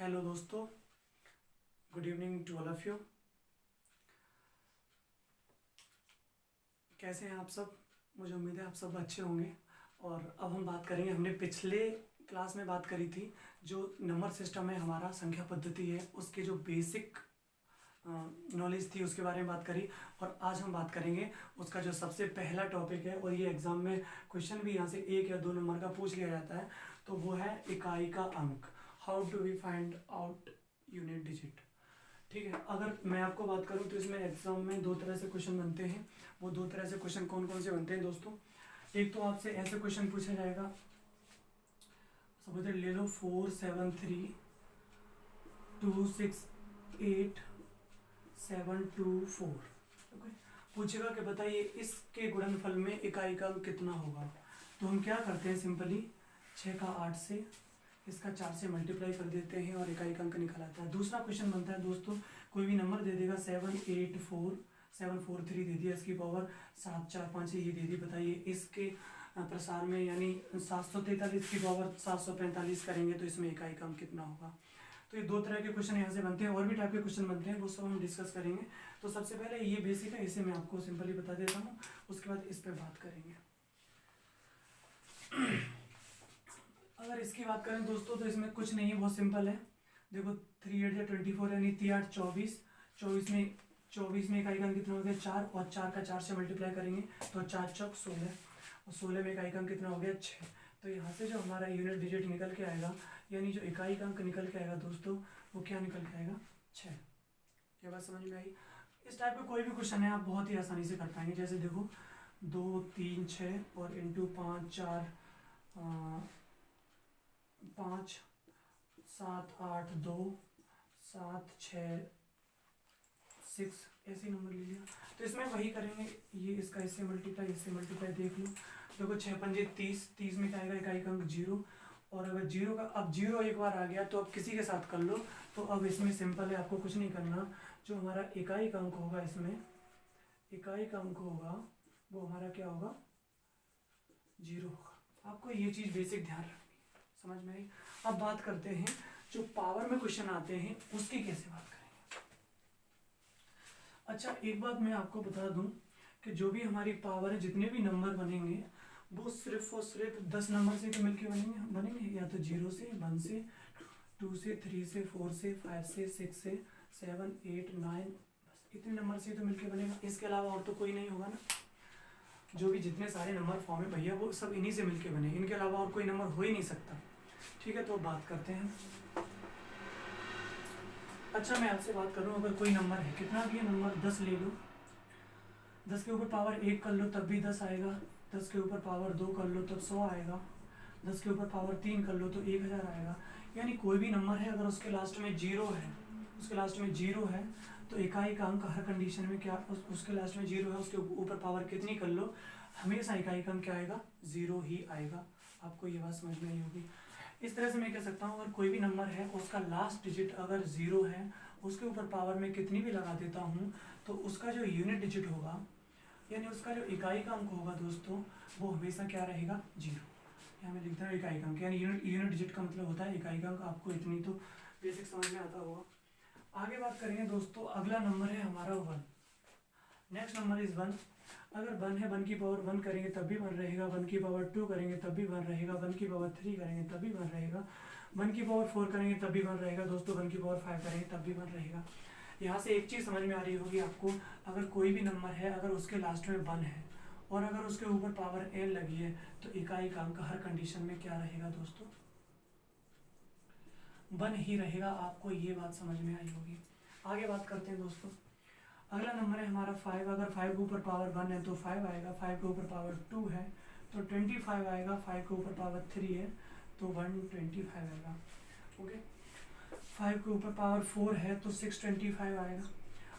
Hello दोस्तों, good evening to all of you. कैसे हैं आप सब? मुझे उम्मीद है आप सब अच्छे होंगे। और अब हम बात करेंगे, हमने पिछले क्लास में बात करी थी जो नंबर सिस्टम है हमारा, संख्या पद्धति है, उसके जो बेसिक नॉलेज थी उसके बारे में बात करी। और आज हम बात करेंगे उसका जो सबसे पहला टॉपिक है, और ये एग्जाम में क्वेश्चन भी यहाँ से 1 या 2 नंबर का पूछ लिया जाता है, तो वो है इकाई का अंक। How do we find out unit digit. ठीक है, अगर मैं आपको बात करूं तो इसमें एग्जाम में 2 तरह से क्वेश्चन बनते हैं। वो 2 तरह से क्वेश्चन कौन कौन से बनते हैं दोस्तों? एक तो आपसे ऐसे क्वेश्चन पूछा जाएगा, समझ ले लो 473268724। ओके, पूछेगा कि बताइए इसके गुणनफल में इकाई का अंक कितना होगा। तो हम क्या करते हैं, सिंपली 6 का 8 से, इसका 4 से मल्टीप्लाई कर देते हैं और इकाई का अंक निकल आता है। दूसरा क्वेश्चन बनता है दोस्तों, कोई भी नंबर दे देगा 783 दे दिया, इसकी पावर 745 ये दे दी, बताइए इसके प्रसार में यानी 743 की पावर 745 करेंगे तो इसमें इकाई का अंक कितना होगा। तो ये 2 तरह के क्वेश्चन यहाँ से बनते हैं, और भी टाइप के क्वेश्चन बनते हैं, वो सब हम डिस्कस करेंगे। तो सबसे पहले ये बेसिक है, इसे मैं आपको सिंपली बता देता हूँ, उसके बाद इस पर बात करेंगे। अगर इसकी बात करें दोस्तों तो इसमें कुछ नहीं है, बहुत सिंपल है। देखो 3 8 24 यानी 3 8 24, 24 में इकाई का अंक कितना हो गया 4, और 4 का 4 से मल्टीप्लाई करेंगे तो 4 चौक 16, और 16 में इकाई का अंक कितना हो गया 6। तो यहाँ से जो हमारा यूनिट डिजिट निकल के आएगा, यानी जो इकाई का अंक निकल के आएगा दोस्तों, वो क्या निकल के आएगा 6। ये बात समझ में आई? इस टाइप का कोई भी क्वेश्चन है आप बहुत ही आसानी से कर पाएंगे। जैसे देखो 2 3 6 और इंटू 5 4 5 7 8 2 7 6 6, ऐसे नंबर ले लिया। तो इसमें वही करेंगे, ये इसका इससे मल्टीप्लाई देख लो। देखो 6 पंजे 30, 30 में क्या आएगा इकाई का अंक 0। और अगर 0 का, अब 0 एक बार आ गया तो अब किसी के साथ कर लो। तो अब इसमें सिंपल है, आपको कुछ नहीं करना। जो हमारा इकाई का अंक होगा, इसमें इकाई का अंक होगा वो हमारा क्या होगा 0 होगा। आपको ये चीज़ बेसिक ध्यान रखनी, समझ में आई? अब बात करते हैं जो पावर में क्वेश्चन आते हैं उसकी कैसे बात करेंगे। अच्छा, एक बात मैं आपको बता दूं कि जो भी हमारी पावर है, जितने भी नंबर बनेंगे वो सिर्फ और सिर्फ 10 नंबर से तो मिलके बनेंगे, या तो 0 से 1 से 2 से 3 से 4 से 5 से 6 से 7 8 9, बस इतने नंबर से तो मिलके बनेगा। इसके अलावा और तो कोई नहीं होगा ना। जो भी जितने सारे नंबर फॉर्म है भैया, वो सब इन्हीं से मिलके बने, इनके अलावा और कोई नंबर हो ही नहीं सकता। ठीक है, तो बात करते हैं। अच्छा, मैं आपसे बात करूं, अगर कोई नंबर है, कितना भी है नंबर, 10 ले लो, 10 के ऊपर पावर 1 कर लो तब भी 10 आएगा, 10 के ऊपर पावर 2 कर लो तब 100 आएगा, 10 के ऊपर पावर 3 कर लो तो 1000 आएगा। यानी कोई भी नंबर है अगर उसके लास्ट में 0 है, उसके लास्ट में 0 है, तो इकाई का अंक हर कंडीशन में क्या, उसके लास्ट में 0 है, उसके ऊपर पावर कितनी कर लो, हमेशा इकाई का अंक क्या आएगा 0 ही आएगा। आपको ये बात समझ में आई होगी। इस तरह से मैं कह सकता हूँ, अगर कोई भी नंबर है उसका लास्ट डिजिट अगर 0 है, उसके ऊपर पावर में कितनी भी लगा देता हूँ, तो उसका जो यूनिट डिजिट होगा, यानी उसका जो इकाई का अंक होगा दोस्तों, वो हमेशा क्या रहेगा 0। यहाँ मैं लिखता हूँ इकाई का अंक, यानी यूनिट डिजिट का मतलब होता है इकाई का अंक। आपको इतनी तो बेसिक समझ में आता होगा। आगे बात करेंगे दोस्तों, अगला नंबर है हमारा 1। Next number is 1। अगर 1 है, 1 की पावर 1 करेंगे तब भी 1 रहेगा, 1 की पावर 2 करेंगे तब भी 1 रहेगा, 1 की पावर 3 करेंगे तब भी 1 रहेगा, 1 की पावर 4 करेंगे तब भी 1 रहेगा दोस्तों, 1 की पावर 5 करेंगे तब भी 1 रहेगा। यहाँ से एक चीज़ समझ में आ रही होगी आपको, अगर कोई भी नंबर है अगर उसके लास्ट में 1 है और अगर उसके ऊपर पावर n लगी है, तो इकाई का अंक हर कंडीशन में क्या रहेगा दोस्तों 1 ही रहेगा। आपको ये बात समझ में आई होगी। आगे बात करते हैं दोस्तों, अगला नंबर है हमारा 5। अगर 5 के ऊपर पावर 1 है तो 5 आएगा, 5 के ऊपर पावर 2 है तो 25 आएगा, 5 के ऊपर पावर 3 है तो 125 आएगा। ओके, 5 के ऊपर पावर 4 है तो 625 आएगा।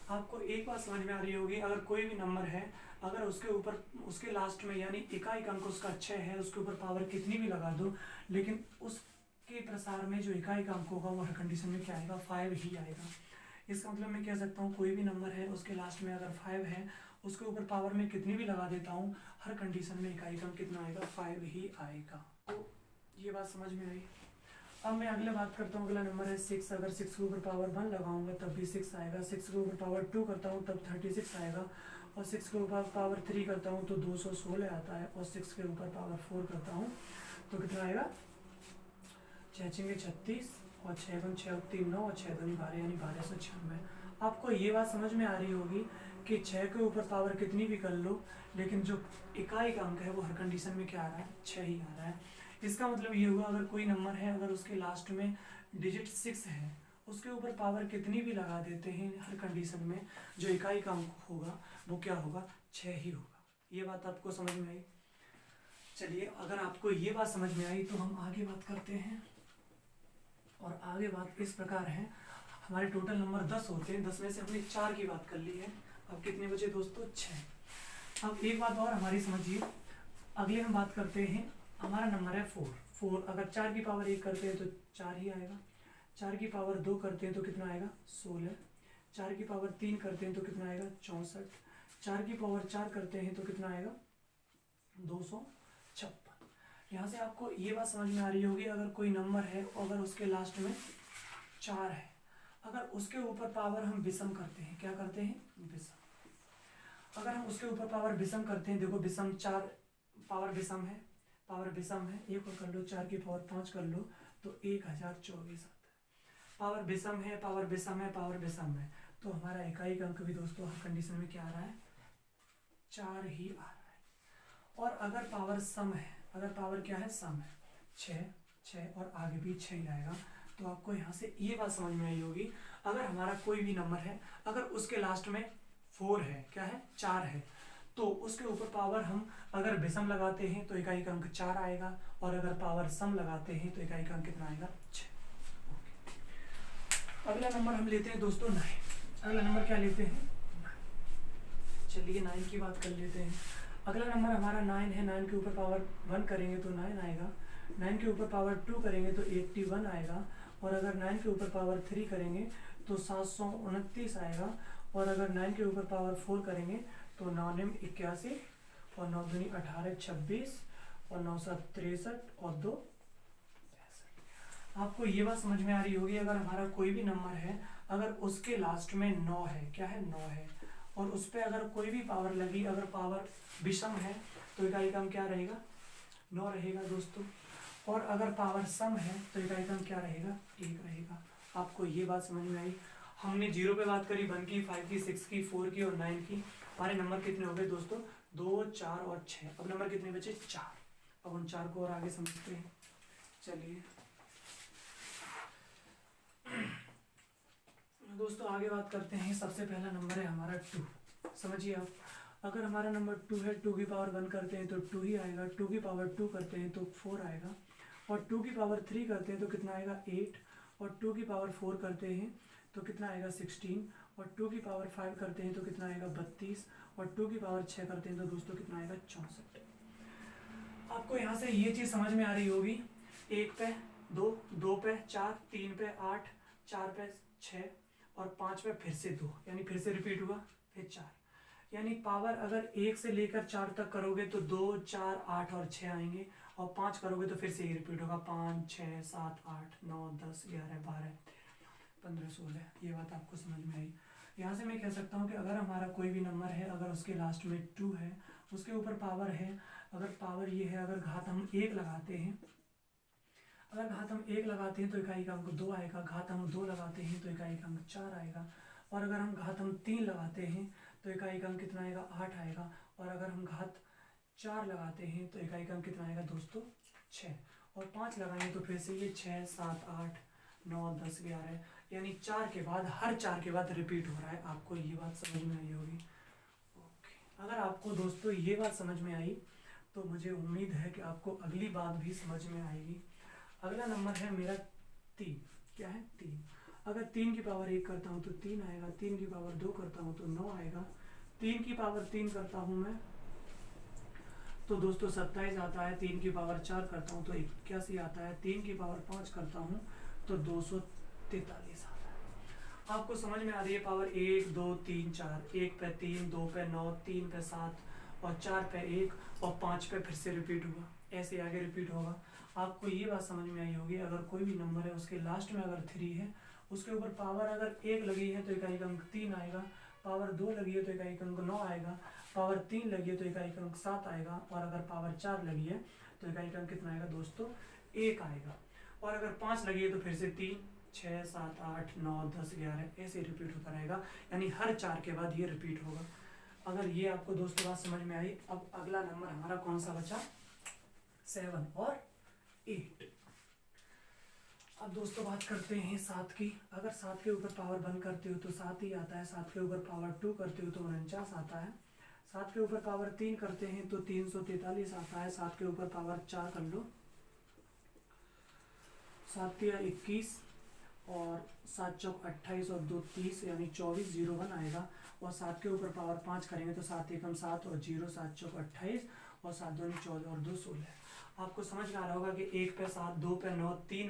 आपको एक बात समझ में आ रही होगी, अगर कोई भी नंबर है अगर उसके ऊपर, उसके लास्ट में यानी इकाई का अंक उसका 6 है, उसके ऊपर पावर कितनी भी लगा दो, लेकिन उसके प्रसार में जो इकाई का अंक होगा वो हर कंडीशन में क्या आएगा 5 ही आएगा। इसका मतलब मैं कह सकता हूँ कोई भी नंबर है उसके लास्ट में अगर 5 है, उसके ऊपर पावर में कितनी भी लगा देता हूँ, हर कंडीशन में इकाई का अंक कितना आएगा 5 ही आएगा। तो ये बात समझ में आई। अब मैं अगले बात करता हूँ, अगला नंबर है 6। अगर 6 के ऊपर पावर 1 लगाऊंगा तब भी 6 आएगा। 6 के ऊपर पावर 2 करता हूँ तब 36 आएगा। और 6 के ऊपर पावर 3 करता हूँ तो 216 आता है। और 6 के ऊपर पावर 4 करता हूँ तो कितना आएगा, 6 36 और 6 गुण 6 और 3 9 और 6 दूनी 12 यानी 1296। आपको ये बात समझ में आ रही होगी कि 6 के ऊपर पावर कितनी भी कर लो, लेकिन जो इकाई का अंक है वो हर कंडीशन में क्या आ रहा है, 6 ही आ रहा है। इसका मतलब ये हुआ, अगर कोई नंबर है, अगर उसके लास्ट में डिजिट 6 है, उसके ऊपर पावर कितनी भी लगा देते हैं, हर कंडीशन में जो इकाई का अंक होगा वो क्या होगा, 6 ही होगा। ये बात आपको समझ में आई? चलिए, अगर आपको ये बात समझ में आई तो हम आगे बात करते हैं। और आगे बात इस प्रकार है, हमारे टोटल नंबर 10 होते हैं, 10 में से हमने 4 की बात कर ली है। अब कितने बचे दोस्तों, 6। अब एक बात और हमारी समझिए, अगले हम बात करते हैं, हमारा नंबर है 4। अगर 4 की पावर 1 करते हैं तो 4 ही आएगा। 4 की पावर 2 करते हैं तो कितना आएगा, 16। 4 की पावर 3 करते हैं तो कितना आएगा, 64। 4 की पावर 4 करते हैं तो कितना आएगा, 256। यहाँ से आपको ये बात समझ में आ रही होगी, अगर कोई नंबर है और अगर उसके लास्ट में 4 है, अगर उसके ऊपर पावर हम विषम करते हैं, क्या करते हैं, विषम। अगर हम उसके ऊपर पावर विषम करते हैं, देखो विषम 4 पावर विषम है, पावर विषम है, एक और कर लो, 4 की पावर 5 कर लो तो 1024 आता है। पावर विषम है, पावर विषम है, पावर विषम है, तो हमारा इकाई का अंक भी दोस्तों हर कंडीशन में क्या आ रहा है, 4 ही आ रहा है। और अगर पावर सम है, अगर पावर क्या है, सम है, 6 और आगे भी 6 ही आएगा। तो आपको यहाँ से ये बात समझ में आई होगी, अगर हमारा कोई भी नंबर है, अगर उसके लास्ट में 4 है, क्या है, 4 है, तो उसके ऊपर पावर हम अगर विषम लगाते हैं तो इकाई का अंक 4 आएगा, और अगर पावर सम लगाते हैं तो इकाई का अंक कितना आएगा, 6। अगला नंबर हम लेते हैं दोस्तों 9। अगला नंबर क्या लेते हैं, 9। चलिए 9 की बात कर लेते हैं। अगला नंबर हमारा 9 है। 9 के ऊपर पावर 1 करेंगे तो 9 आएगा। 9 के ऊपर पावर 2 करेंगे तो 81 आएगा। और अगर 9 के ऊपर पावर 3 करेंगे तो 729 आएगा। और अगर 9 के ऊपर पावर 4 करेंगे तो 9 9 81 और 9 दूनी 18 26 और 9 7 63 और 2 65। आपको ये बात समझ में आ रही होगी, अगर हमारा कोई भी नंबर है, अगर उसके लास्ट में 9 है, क्या है, 9 है, और उस पर अगर कोई भी पावर लगी, अगर पावर विषम है तो इकाई का अंक क्या रहेगा, 9 रहेगा दोस्तों। और अगर पावर सम है तो इकाई का अंक क्या रहेगा, 1 रहेगा। आपको ये बात समझ में आई? हमने 0 पे बात करी, 1 की, 5 की, 6 की, 4 की और 9 की। हमारे नंबर कितने हो गए दोस्तों, 2 4 और 6। अब नंबर कितने बचे, 4। अब उन 4 को और आगे समझते हैं। चलिए दोस्तों आगे बात करते हैं। सबसे पहला नंबर है हमारा 2। समझिए आप, अगर हमारा नंबर 2 है, 2 की पावर 1 करते हैं तो 2 ही आएगा। 2 की पावर 2 करते हैं तो 4 आएगा। और 2 की पावर 3 करते हैं तो कितना आएगा, 8। और 2 की पावर 4 करते हैं तो कितना आएगा, 16। और 2 की पावर 5 करते हैं तो कितना आएगा, 32। और 2 की पावर 6 करते हैं तो दोस्तों कितना आएगा, 64। आपको यहाँ से ये चीज़ समझ में आ रही होगी, 1 पे 2, 2 पे 4, 3 पे 8, 4 पे 6 और 5 पे फिर से 2, यानी फिर से रिपीट हुआ, फिर 4। यानी पावर अगर 1 से लेकर 4 तक करोगे तो 2 4 8 और 6 आएंगे, और 5 करोगे तो फिर से ये रिपीट होगा, 5 6 7 8 9 10 11 12 15 16। ये बात आपको समझ में आई? यहाँ से मैं कह सकता हूँ कि अगर हमारा कोई भी नंबर है, अगर उसके लास्ट में 2 है, उसके ऊपर पावर है, अगर पावर ये है, अगर घात हम 1 लगाते हैं, अगर घात हम 1 लगाते हैं तो इकाई का अंक 2 आएगा। घात हम 2 लगाते हैं तो इकाई का अंक 4 आएगा। और अगर हम घात हम 3 लगाते हैं तो इकाई का अंक कितना आएगा, 8 आएगा। और अगर हम घात 4 लगाते हैं तो इकाई का अंक कितना आएगा दोस्तों, 6। और 5 लगाएंगे तो फिर से ये 6 7 8 9 10 11, यानी 4 के बाद, हर 4 के बाद रिपीट हो रहा है। आपको ये बात समझ में आई होगी। ओके, अगर आपको दोस्तों ये बात समझ में आई तो मुझे उम्मीद है कि आपको अगली बात भी समझ में आएगी। अगला नंबर है मेरा 3। क्या है, 3। अगर 3 की पावर 1 करता हूँ तो 3 आएगा। 3 की पावर 2 करता हूँ तो 9 आएगा। 3 की पावर 3 करता हूँ मैं तो दोस्तों 27 आता है। 3 की पावर 4 करता हूँ तो 81 आता है। 3 की पावर 5 करता हूँ तो 243 आता है। आपको समझ में आ रही है? पावर 1 2 3 4, 1 पे 3, 2 पे 9, 3 पे 7 और 4 पे 1 और 5 पे फिर से रिपीट हुआ, ऐसे आगे रिपीट होगा। आपको ये बात समझ में आई होगी, अगर कोई भी नंबर है उसके लास्ट में अगर 3 है, उसके ऊपर पावर अगर 1 लगी है तो इकाई अंक 3 आएगा, पावर 2 लगी है तो इकाई अंक 9 आएगा, पावर 3 लगी है तो इकाई अंक 7 आएगा, और अगर पावर 4 लगी है तो इकाई अंक कितना आएगा दोस्तों, 1 आएगा। और अगर 5 लगी है तो फिर से 3, 6, 7, 8, 9, 10, 11 ऐसे रिपीट होता रहेगा, यानी हर 4 के बाद ये रिपीट होगा। अगर ये आपको दोस्तों बात समझ में आई, अब अगला नंबर हमारा कौन सा बचा, 7 और 8। अब दोस्तों बात करते हैं 7 की। अगर 7 के ऊपर पावर 1 करते हो तो 7 ही आता है, 7 के ऊपर पावर 2 करते हो तो 49 आता है, 7 के ऊपर पावर 3 करते हैं तो 343 आता है, 7 के ऊपर पावर 4 कर लो, 7 या 21 और 7 चौक 28 और 2 30 यानी 24 01 आएगा। और 7 के ऊपर पावर 5 करेंगे तो 7 एकम 7 और 0, 7 चौक 28 और 7 दूनी 14 और 2 16। आपको समझ में आ रहा होगा कि 1 पे 7, 2 पे 9, 3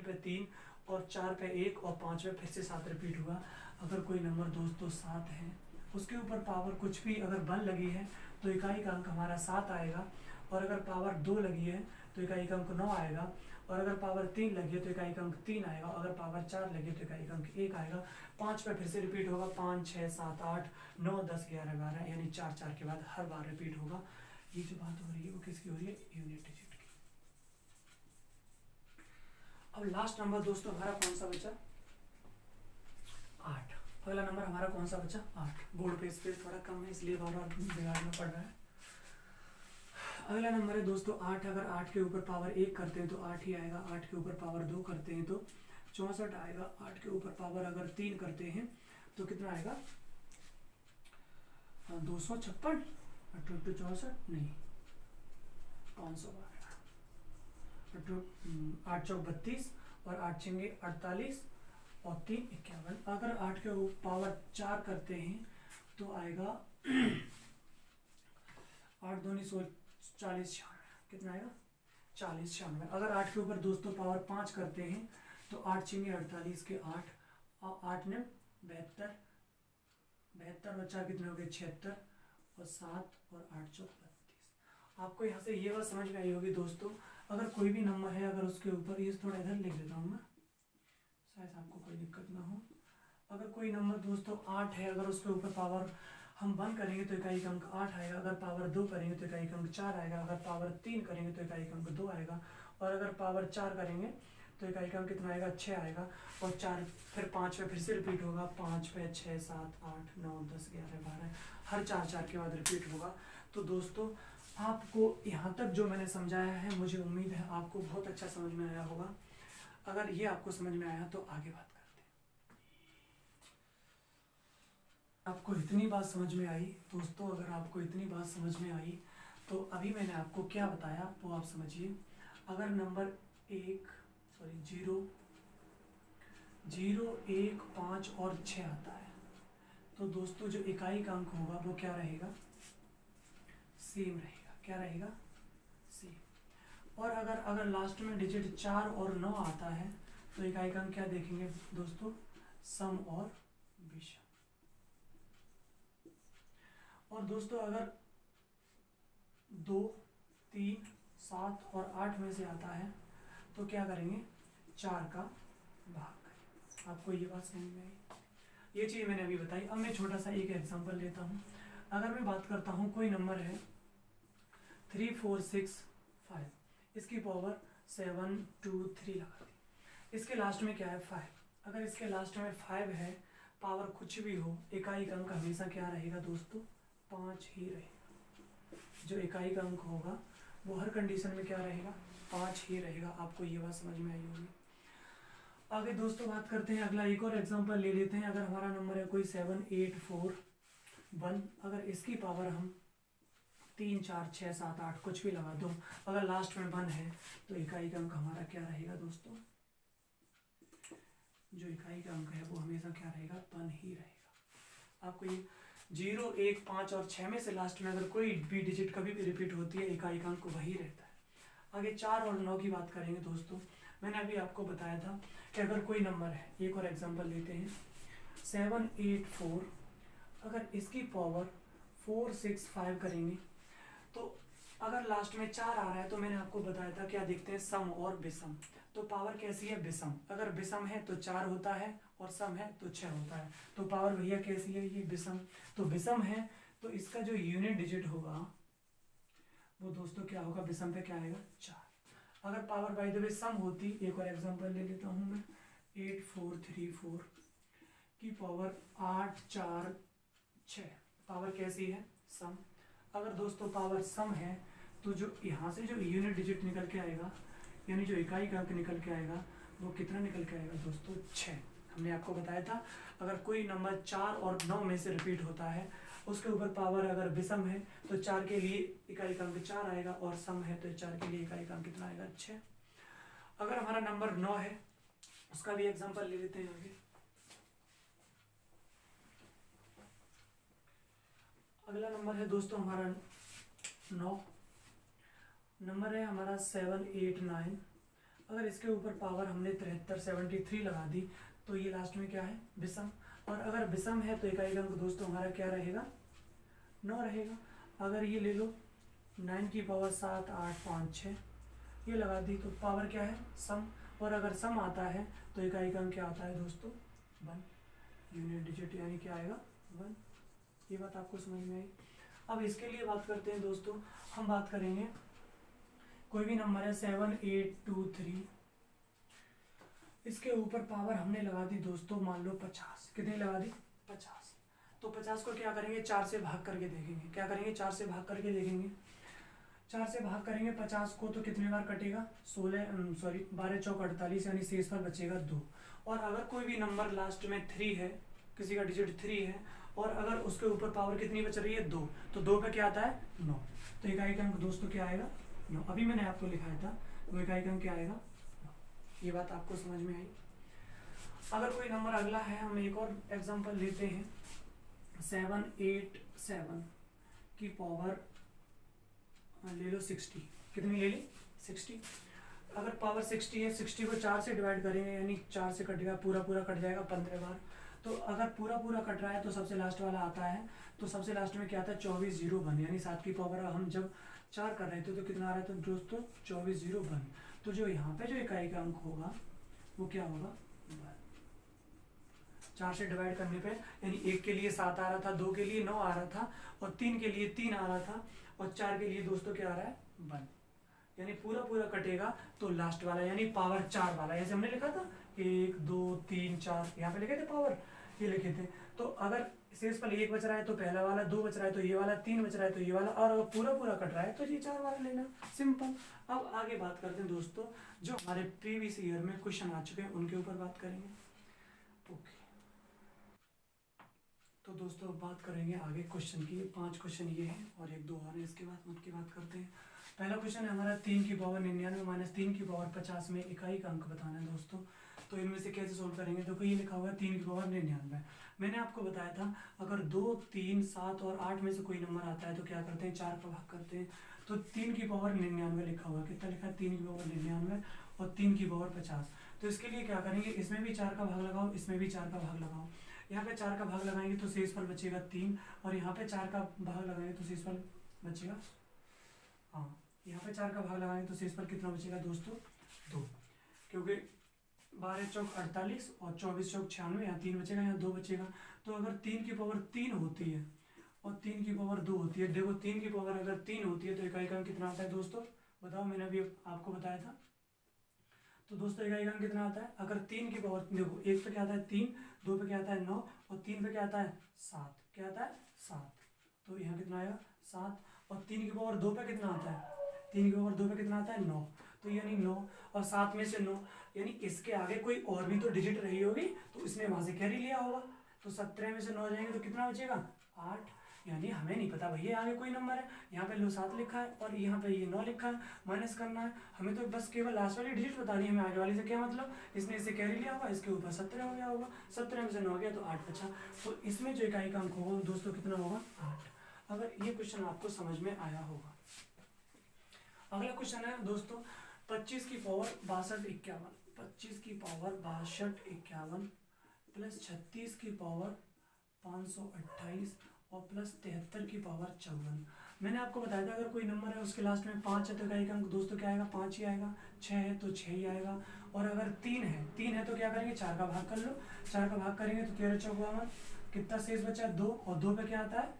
पे 3 और 4 पे 1 और 5 पे फिर से 7 रिपीट हुआ। अगर कोई नंबर दोस्तों 7 है, उसके ऊपर पावर कुछ भी अगर 1 लगी है तो इकाई का अंक हमारा 7 आएगा, और अगर पावर 2 लगी है तो इकाई का अंक 9 आएगा, और अगर पावर 3 लगी है तो इकाई का अंक 3 आएगा, अगर पावर 4 लगी है तो इकाई का अंक 1 आएगा। 5 पे फिर से रिपीट होगा, 5, 6, 7, 8, 9, 10, 11, 12 यानी 4 के बाद हर बार रिपीट होगा। ये जो बात हो रही है वो किसकी हो रही है, यूनिट डिजिट की। अब लास्ट नंबर दोस्तों हमारा कौन सा बचा, 8। अगला नंबर हमारा कौन सा बचा, 8। बोर्ड पे स्पेस थोड़ा कम है इसलिए बार बार बिगाड़ना पड़ रहा है। अगला नंबर है दोस्तों 8। अगर 8 के ऊपर पावर 1 करते हैं तो 8 ही आएगा, 8 के ऊपर पावर 2 करते हैं तो 64 आएगा, 8 के ऊपर पावर अगर 3 करते हैं तो कितना आएगा, 256, 64 नहीं 512 आएगा, 8 चौक 32 और 8 छिंगे 48 और 3 51। अगर 8 के ऊपर पावर 4 करते हैं तो आएगा 8 दूनी 40, कितना आएगा 40, 96। अगर 8 के ऊपर दोस्तों पावर 5 करते हैं तो 8 छिंगे 48 के 8 और 8 ने 72, 72 और 4 कितने हो गए 76 और 7 और 8 चौक 32। आपको यहाँ से ये बात समझ में आई होगी दोस्तों, अगर कोई भी नंबर है अगर उसके ऊपर, ये थोड़ा इधर लिख देता हूँ मैं शायद आपको कोई दिक्कत ना हो। अगर कोई नंबर दोस्तों 8 है, अगर उसके ऊपर पावर हम 1 करेंगे तो इकाई का अंक 8 आएगा, अगर पावर 2 करेंगे तो इकाई का अंक 4 आएगा, अगर पावर 3 करेंगे तो इकाई का अंक 2 आएगा, और अगर पावर 4 करेंगे तो इकाई का अंक कितना आएगा 6 आएगा, और 4 फिर 5 पे फिर से रिपीट होगा, 5 पे 6, 7, 8, 9, 10, 11, 12 हर 4 के बाद रिपीट होगा। तो दोस्तों आपको यहाँ तक जो मैंने समझाया है मुझे उम्मीद है आपको बहुत अच्छा समझ में आया होगा। अगर ये आपको समझ में आया तो आगे बात करते हैं। आपको इतनी बात समझ में आई दोस्तों, अगर आपको इतनी बात समझ में आई तो अभी मैंने आपको क्या बताया वो आप समझिए। अगर नंबर 0, 1, 5 और 6 आता है तो दोस्तों जो इकाई का अंक होगा वो क्या रहेगा, सेम रहेगा। क्या रहेगा, सेम। और अगर लास्ट में डिजिट 4 और 9 आता है तो इकाई का अंक क्या देखेंगे दोस्तों, सम और विषम। और दोस्तों अगर 2, 3, 7 और 8 में से आता है तो क्या करेंगे, 4 का भाग करेंगे। आपको ये बात समझ में आई, ये चीज़ मैंने अभी बताई। अब मैं छोटा सा एक एग्जांपल लेता हूँ। अगर मैं बात करता हूँ कोई नंबर है 3, 4, 6, 5, इसकी पावर 7, 2, 3 लगा दी, इसके लास्ट में क्या है 5। अगर इसके लास्ट में 5 है, पावर कुछ भी हो, इकाई का अंक हमेशा क्या रहेगा दोस्तों, 5 ही रहेगा। जो इकाई का अंक होगा वो हर कंडीशन में क्या रहेगा, 5 ही रहेगा। आपको ये बात समझ में आई होगी। आगे दोस्तों बात करते हैं, अगला एक और एग्जांपल ले लेते हैं। अगर हमारा नंबर है कोई 7, 8, 4, 1, अगर इसकी पावर हम 3, 4, 6, 7, 8 कुछ भी लगा दो, अगर लास्ट में 1 है तो इकाई का अंक हमारा क्या रहेगा दोस्तों, जो इकाई का अंक है वो हमेशा क्या रहेगा, 1 ही रहेगा। आपको ये 0, 1, 5 और 6 में से लास्ट में अगर कोई भी डिजिट कभी भी रिपीट होती है, इकाई का अंक वही रहता है। आगे 4 और 9 की बात करेंगे दोस्तों। मैंने अभी आपको बताया था कि अगर कोई नंबर है, एक और एग्जांपल लेते हैं 7, 8, 4, अगर इसकी पावर 4, 6, 5 करेंगे तो अगर लास्ट में 4 आ रहा है तो मैंने आपको बताया था क्या देखते हैं, सम और विषम। तो पावर कैसी है, विषम। अगर विषम है तो 4 होता है और सम है तो 6 होता है। तो पावर भैया कैसी है, ये विषम। तो विषम है तो इसका जो यूनिट डिजिट होगा वो दोस्तों क्या होगा, विषम पे क्या आएगा, 4। अगर पावर बाय द वे सम होती, एक और एग्जांपल ले लेता हूं मैं, 8434 की पावर 8 4 6, पावर कैसी है, सम। अगर दोस्तों पावर सम है तो जो यहाँ से जो यूनिट डिजिट निकल के आएगा, यानी जो इकाई का अंक निकल के आएगा वो कितना निकल के आएगा दोस्तों, 6। हमने आपको बताया था अगर कोई नंबर 4 और 9 में से रिपीट होता है, उसके ऊपर पावर अगर विषम है तो 4 के लिए इकाई का अंक 4 आएगा, और सम है तो 4 के लिए इकाई का अंक कितना आएगा, 6। अगर हमारा नंबर 9 है, उसका भी एग्जाम्पल ले लेते हैं आगे। अगला नंबर है दोस्तों हमारा 9, नंबर है हमारा 789। अगर इसके ऊपर पावर हमने 73 लगा दी तो ये लास्ट में क्या है, विषम। और अगर विषम है तो इकाई का अंक दोस्तों हमारा क्या रहेगा, 9 रहेगा। अगर ये ले लो 9 की पावर 7 8 5 6, ये लगा दी तो पावर क्या है, सम। और अगर सम आता है तो इकाई का अंक क्या आता है दोस्तों, 1। यूनिट डिजिट यानी क्या आएगा, 1। ये बात आपको समझ में आई। अब इसके लिए बात करते हैं दोस्तों, हम बात करेंगे कोई भी नंबर है 7823, इसके ऊपर पावर हमने लगा दी दोस्तों मान लो 50। कितनी लगा दी, 50। तो 50 को क्या करेंगे, 4 से भाग करके देखेंगे। क्या करेंगे, 4 से भाग करके देखेंगे। 4 से भाग करेंगे 50 को तो कितने बार कटेगा, 12 चौक 48, यानी शेष पर बचेगा 2। और अगर कोई भी नंबर लास्ट में 3 है, किसी का डिजिट 3 है, और अगर उसके ऊपर पावर कितनी बच रही है, 2, तो 2 पे क्या आता है, 9। तो इकाई का अंक दोस्तों क्या आएगा, 9। अभी मैंने आपको लिखाया था वो इकाई का अंक क्या आएगा, 9। ये बात आपको समझ में आई। अगर कोई नंबर अगला है, हम एक और एग्जांपल लेते हैं, 787 की पावर ले लो 60। कितनी ले ली, 60। अगर पावर 60 है, 60 को 4 से डिवाइड करेंगे यानी 4 से कटेगा, पूरा कट जाएगा 15 बार। तो अगर पूरा कट रहा है तो सबसे लास्ट वाला आता है, तो सबसे लास्ट में क्या आता है, 24 0 1, यानी 7 की पावर हम जब 4 कर रहे थे तो कितना आ रहा था दोस्तों, 24 0 1। तो जो यहाँ पे जो इकाई का अंक होगा वो क्या होगा, 4 से डिवाइड करने पे, यानी 1 के लिए 7 आ रहा था, 2 के लिए 9 आ रहा था, और 3 के लिए 3 आ रहा था, और 4 के लिए दोस्तों क्या आ रहा है, 1। यानी पूरा कटेगा तो लास्ट वाला यानी पावर 4 वाला, जैसे हमने लिखा था 1 2 3 4, यहाँ पे लिखे थे पावर, ये लिखे थे। तो अगर शेष पर 1 बच रहा है तो पहला वाला, 2 बच रहा है तो ये वाला, 3 बच रहा है तो ये वाला, और अगर पूरा कट रहा है तो ये 4 वाला लेना, सिंपल। अब आगे बात करते हैं दोस्तों, जो हमारे प्रीवियस ईयर में क्वेश्चन आ चुके हैं उनके ऊपर बात करेंगे। ओके, तो दोस्तों अब बात करेंगे आगे क्वेश्चन की। 5 क्वेश्चन ये हैं और 1 2 और है, इसके बाद उनकी बात करते हैं। पहला क्वेश्चन है हमारा 3 की पावर 99 माइनस 3 की पावर 50 में इकाई का अंक बताना है दोस्तों। तो इनमें से कैसे सोल्व करेंगे, देखो ये लिखा हुआ है 3 की पावर 99। मैंने आपको बताया था अगर 2 3 7 और 8 में से कोई नंबर आता है तो क्या करते हैं, 4 का भाग करते हैं। तो 3 की पावर 99 लिखा हुआ है, कितना लिखा है, 3 की पावर 99 और 3 की पावर 50। तो इसके लिए क्या करेंगे, इसमें भी 4 का भाग लगाओ, इसमें भी 4 का भाग लगाओ। यहाँ पे 4 का भाग लगाएंगे तो शेष पर बचेगा 3, और यहाँ पे 4 का भाग लगाएंगे तो शेष पर बचेगा, हाँ यहाँ पे 4 का भाग लगाएंगे तो शेष पर कितना बचेगा दोस्तों, 2। क्योंकि 12 चौक 48 और 24 चौक 96, यहाँ 3 बचेगा, यहाँ 2 बचेगा। तो अगर 3 की पावर 3 होती है और 3 की पावर 2 होती है, देखो 3 की पावर अगर 3 होती है तो इकाई का अंक कितना आता है दोस्तों, बताओ, मैंने अभी आपको बताया था। तो दोस्तों इकाई का अंक कितना आता है, अगर 3 की पावर, देखो 1 पे क्या आता है 3, 2 पे क्या आता है 9, और 3 पे क्या आता है 7, क्या आता है 7। तो यहाँ कितना आएगा 7, और 3 की पावर 2 पे कितना आता है, 3 की पावर 2 पे कितना आता है 9। तो यानी 9 और 7 में से 9, यानी इसके आगे कोई और भी तो डिजिट रही होगी तो इसने वहां से कैरी लिया होगा। तो 17 में से 9 जाएंगे तो कितना बचेगा, 8। यानी हमें नहीं पता भैया आगे कोई नंबर है, यहाँ पे लो 7 लिखा है और यहाँ पे ये 9 लिखा है, माइनस करना है हमें, तो बस केवल लास्ट वाली डिजिट बतानी है हमें, आगे वाली से क्या मतलब, इसने इसे कैरी लिया होगा, इसके ऊपर 17 हो गया होगा, 17 में से 9 गया तो 8 बचा। तो इसमें जो इकाई का अंक होगा दोस्तों कितना होगा, 8। अगर ये क्वेश्चन आपको समझ में आया होगा। अगला क्वेश्चन है दोस्तों 25 की पावर 62 51, 25 की पावर 62 51 प्लस 36 की पावर 528 और प्लस 73 की पावर 54। मैंने आपको बताया था अगर कोई नंबर है उसके लास्ट में 5 है तो इकाई का अंक दोस्तों क्या आएगा, 5 ही आएगा। 6 है तो 6 ही आएगा। और अगर 3 है तो क्या करेंगे, 4 का भाग कर लो। 4 का भाग करेंगे तो 13 चौक 52, कितना शेष बचा, 2। और 2 पे क्या आता है,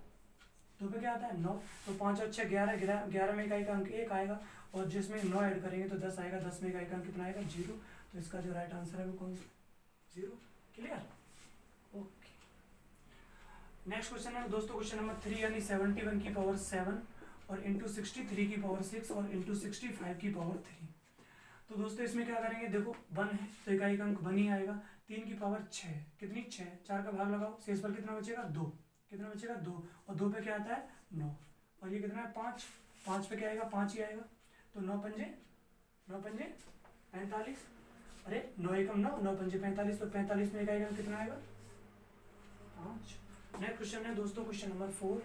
2 पे क्या आता है, 9। तो 5 और 6 11, 11 में इकाई का अंक 1 आएगा। और जिसमें 9 ऐड करेंगे तो 10 आएगा। 10 में इकाई का अंक कितना आएगा, 0। तो इसका जो राइट आंसर है वो कौन सा, 0। Clear, okay. नेक्स्ट क्वेश्चन है दोस्तों क्वेश्चन नंबर 3, यानी 71 की पावर 7 और इंटू 63 की पावर 6 और इंटू 65 की पावर 3। तो दोस्तों इसमें क्या करेंगे, देखो 1 है तो इकाई का अंक 1 ही आएगा। 3 की पावर 6, कितनी 6, 4 का भाग लगाओ, शेष पर कितना बचेगा, 2। कितना बचेगा, 2। और 2 पे क्या आता है, 9। और ये कितना है, 5। 5 पे क्या आएगा, 5 ही आएगा। तो 9 पंजे 45। अरे 9 एकम 9, 9 पंजे 45। तो 45 में इकाई का अंक कितना आएगा, 5। नेक्स्ट क्वेश्चन है दोस्तों क्वेश्चन नंबर 4।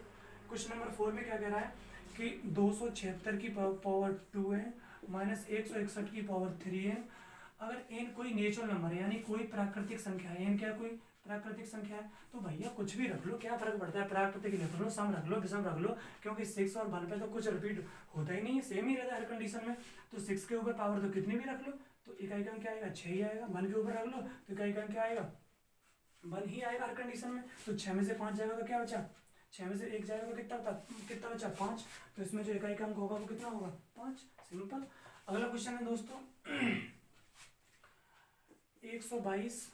क्वेश्चन नंबर 4 में क्या कह रहा है कि 276 की पावर 2 है माइनस 161 की पावर 3 है। अगर n कोई नेचुरल नंबर है, यानी कोई प्राकृतिक संख्या है, n क्या कोई प्राकृतिक संख्या है, तो भैया कुछ भी रख लो, क्या फर्क पड़ता है, प्राकृतिक रख लो, सम रख लो, विषम रख लो, क्योंकि 6 और 1 पे तो कुछ रिपीट होता ही नहीं है, सेम ही रहता है हर कंडीशन में। तो 6 के ऊपर पावर तो कितनी भी रख लो तो इकाई का क्या आएगा, 6 ही आएगा। 1 के ऊपर रख लो तो इकाई का क्या आएगा, 1 ही आएगा हर कंडीशन में। तो 6 में से 5 जाएगा तो क्या बचा, 6 में से 1 जाएगा तो कितना बचा, 5। तो इसमें जो इकाई का अंक होगा वो कितना होगा, 5। सिंपल। अगला क्वेश्चन है दोस्तों 122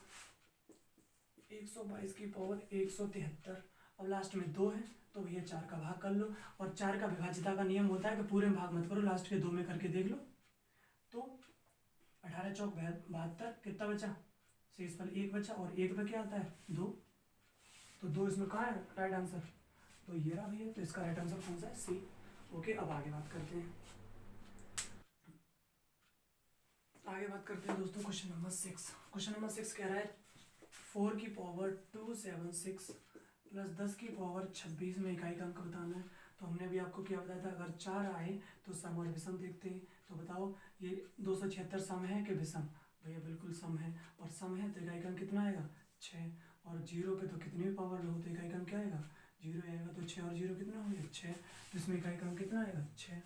की पावर 173। अब लास्ट में 2 है तो भैया 4 का भाग कर लो। और 4 का विभाज्यता का नियम होता है कि पूरे में भाग मत करो, लास्ट के 2 में करके देख लो। तो 18 चौक 72, कितना बचा, शेष पर 1 बचा। और 1 पे क्या आता है, 2। तो 2 इसमें कहाँ है राइट आंसर, तो ये रहा भैया। तो इसका राइट आंसर कौन सा है, सी। ओके, अब आगे बात करते हैं। आगे बात करते हैं दोस्तों क्वेश्चन नंबर 6। क्वेश्चन नंबर 6 कह रहा है 4 की पावर 276 प्लस 10 की पावर 26 में इकाई का अंक बताना है। तो हमने अभी आपको क्या बताया था, अगर 4 आए तो सम और विषम देखते हैं। तो बताओ ये 276 सम है कि विषम, भैया बिल्कुल सम है। और सम है तो इकाई का अंक कितना आएगा, 6। और 0 पे तो कितनी भी पावर लो तो इकाई का अंक क्या आएगा, 0 आएगा। तो 6 और 0 कितना हो गया, 6। तो इसमें इकाई का अंक कितना आएगा, 6।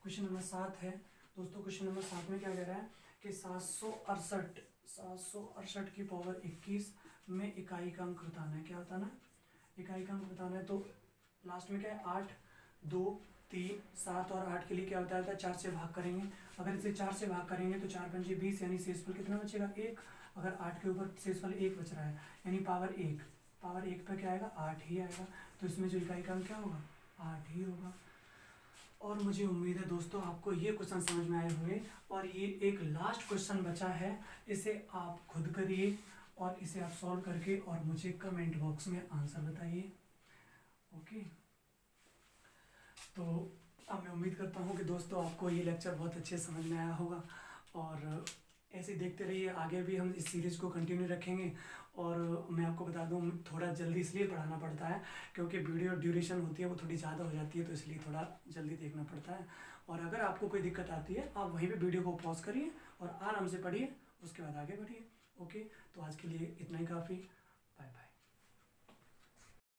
क्वेश्चन नंबर 7 है दोस्तों। क्वेश्चन नंबर 7 में क्या कह रहा है कि 768 की पावर 21 में इकाई का अंक बताना है। क्या बताना है, इकाई का अंक बताना है। तो लास्ट में क्या है, 8, 2, 3, 7 और 8 के लिए क्या बताया था, 4 से भाग करेंगे। अगर इसे 4 से भाग करेंगे तो 4 पंजे 20, यानी शेषफल कितना बचेगा, 1। अगर 8 के ऊपर शेषफल 1 बच रहा है यानी पावर 1, पावर 1 पे क्या आएगा, 8 ही आएगा। तो इसमें जो इकाई का अंक क्या होगा, 8 ही होगा। और मुझे उम्मीद है दोस्तों आपको ये क्वेश्चन समझ में आए हुए। और ये एक लास्ट क्वेश्चन बचा है, इसे आप खुद करिए और इसे आप सॉल्व करके और मुझे कमेंट बॉक्स में आंसर बताइए। ओके, तो अब मैं उम्मीद करता हूँ कि दोस्तों आपको ये लेक्चर बहुत अच्छे समझ में आया होगा। और ऐसे देखते रहिए, आगे भी हम इस सीरीज़ को कंटिन्यू रखेंगे। और मैं आपको बता दूं थोड़ा जल्दी इसलिए पढ़ाना पड़ता है क्योंकि वीडियो ड्यूरेशन होती है वो थोड़ी ज़्यादा हो जाती है, तो इसलिए थोड़ा जल्दी देखना पड़ता है। और अगर आपको कोई दिक्कत आती है आप वहीं पे वीडियो को पॉज करिए और आराम से पढ़िए, उसके बाद आगे बढ़िए। ओके, तो आज के लिए इतना ही काफ़ी।